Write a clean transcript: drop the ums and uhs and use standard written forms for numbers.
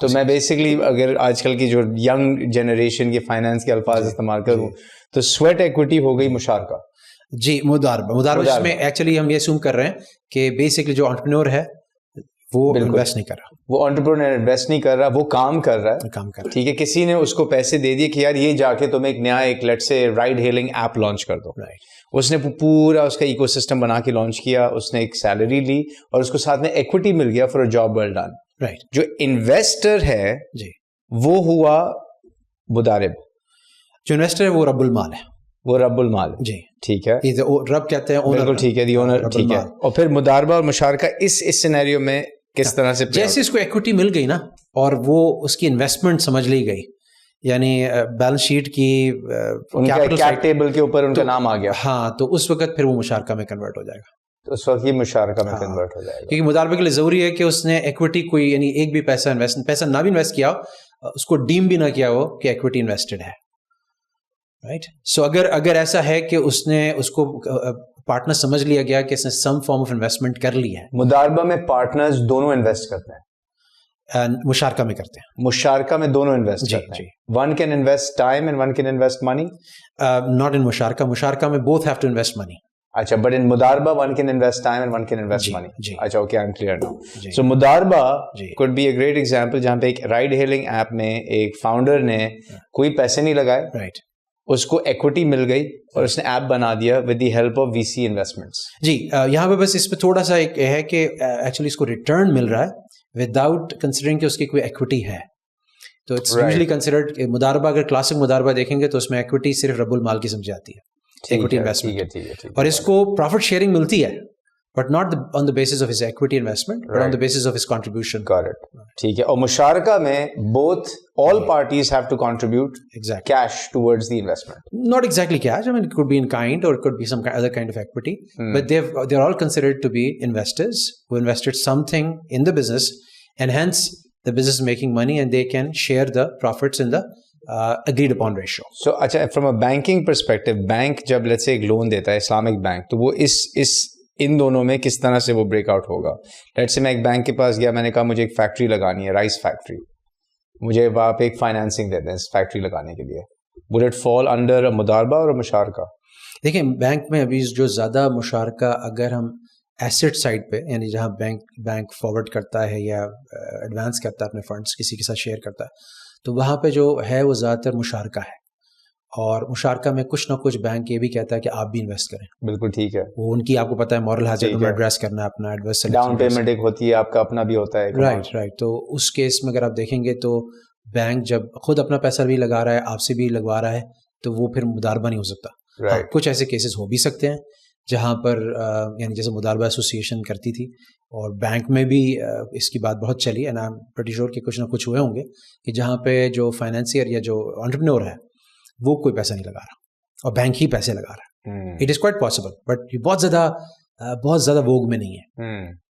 تو میں بیسکلی اگر آج کل کی جو ینگ جنریشن کے فائنانس کے الفاظ استعمال کروں تو سویٹ ایکوٹی ہو گئی مشارکہ. جی مداربہ میں ایکچولی ہم یہ اسیوم کر رہے ہیں کہ بیسکلی جو انٹرپرینور ہے وہ انویسٹ نہیں کر رہا, وہ انٹرپرینور انویسٹ نہیں کر رہا, وہ کام کر رہا ہے. ٹھیک ہے, کسی نے اس کو پیسے دے دیے کہ یار یہ جا کے تم ایک نیا ایک لیٹ سے رائڈ ہیلنگ ایپ لانچ کر دو. اس نے پورا اس کا ایکو سسٹم بنا کے لانچ کیا, اس نے ایک سیلری لی اور اس کو ساتھ میں ایکوٹی مل گیا for a job well done. جو انویسٹر ہے جی وہ ہوا مدارب, جو انویسٹر ہے وہ رب المال ہے, وہ رب المال. جی ٹھیک ہے, رب کہتے ہیں بالکل ٹھیک ہے, دی اونر. ٹھیک ہے, اور پھر مداربہ اور مشارکہ اس سینیریو میں کس طرح سے جیسے اس کو ایکوٹی مل گئی نا اور وہ اس کی انویسٹمنٹ سمجھ لی گئی, یعنی بیلنس شیٹ کی کیپ ٹیبل کے اوپر ان کا نام آ گیا, ہاں, تو اس وقت پھر وہ مشارکہ میں کنورٹ ہو جائے گا. تو اس وقت یہ مشارکہ میں کنورٹ ہو جائے گا, کیونکہ مداربہ کے لیے ضروری ہے کہ اس نے ایکوٹی کوئی یعنی ایک بھی پیسہ نہ بھی انویسٹ کیا ہو, اس کو ڈیم بھی نہ کیا ہو کہ ایکوٹی انویسٹڈ ہے. رائٹ, سو اگر ایسا ہے کہ اس نے اس کو پارٹنر سمجھ لیا گیا کہ اس نے سم فارم آف انویسٹمنٹ کر لی ہے. مداربہ میں پارٹنرز دونوں انویسٹ کرتے ہیں, مشارکہ میں کرتے ہیں, مشارکہ میں دونوں انویسٹ کرتے ہیں. One can invest time and one can invest money. Not in مشارکہ میں both have to invest money. اچھا, بٹ ان مداربہ one can invest time and one can invest money. اچھا, okay, I am clear now. So مداربہ could be a great example جہاں پہ ایک ride healing app میں ایک فاؤنڈر نے کوئی پیسے نہیں لگائے, رائٹ, اس کو ایکوٹی مل گئی اور اس نے ایپ بنا دیا with the help of V C investments. جی, یہاں پہ بس اس پہ تھوڑا سا ایک ہے کہ ایکچولی اس کو ریٹرن مل رہا ہے وداؤٹ کنسیڈرنگ کہ اس کی کوئی ایکوٹی ہے. تو اٹس یوزلی کنسیڈرڈ مداربہ, اگر کلاسک مداربہ دیکھیں گے تو اس میں ایکوٹی صرف رب المال کی سمجھی جاتی ہے, ایکوٹی انویسٹمنٹ, اور اس کو پروفٹ شیئرنگ ملتی ہے but not on the basis of his equity investment, but on the basis of his contribution. Correct. ٹھیک ہے, اور مشارکہ میں both all parties have to contribute cash towards the investment. Not exactly cash. I mean, it could be in kind or it could be some other kind of equity. But they're all considered to be investors who invested something in the business, and hence the business is making money and they can share the profits in the agreed upon ratio. So, اچھا, from a banking perspective, bank جب let's say ایک loan دیتا ہے, Islamic bank, تو وہ اس ان دونوں میں کس طرح سے وہ بریک آؤٹ ہوگا. لیٹ سے میں ایک بینک کے پاس گیا, میں نے کہا مجھے ایک فیکٹری لگانی ہے, رائس فیکٹری, مجھے وہاں پہ ایک فائنینسنگ دیتے ہیں اس فیکٹری لگانے کے لیے. would it fall under a مداربہ اور مشارکہ؟ دیکھیں, بینک میں ابھی جو زیادہ مشارکہ اگر ہم ایسٹ سائڈ پہ, یعنی جہاں بینک فارورڈ کرتا ہے یا ایڈوانس کرتا ہے اپنے فنڈس کسی کے ساتھ شیئر کرتا ہے, تو وہاں پہ جو ہے وہ زیادہ تر مشارکہ ہے. اور مشارکہ میں کچھ نہ کچھ بینک یہ بھی کہتا ہے کہ آپ بھی انویسٹ کریں. بالکل ٹھیک ہے, وہ ان کی آپ کو پتہ ہے مورل حاجت میں ایڈریس کرنا ہے اپنا, ایڈریس ڈاؤن پیمنٹ ایک ہوتی ہے, آپ کا اپنا بھی ہوتا ہے. رائٹ. تو اس کیس میں اگر آپ دیکھیں گے تو بینک جب خود اپنا پیسہ بھی لگا رہا ہے, آپ سے بھی لگوا رہا ہے, تو وہ پھر مداربہ نہیں ہو سکتا. کچھ ایسے کیسز ہو بھی سکتے ہیں جہاں پر یعنی جیسے مداربہ ایسوسیشن کرتی تھی, اور بینک میں بھی اس کی بات بہت چلی, and I am pretty sure کہ کچھ نہ کچھ ہوئے ہوں گے کہ جہاں پہ جو فائنینسیئر یا جو انٹرپرینور ہے وہ کوئی پیسہ نہیں لگا رہا اور بینک ہی پیسے لگا رہا ہے. It is quite possible, but یہ بہت زیادہ ووگ میں نہیں ہے.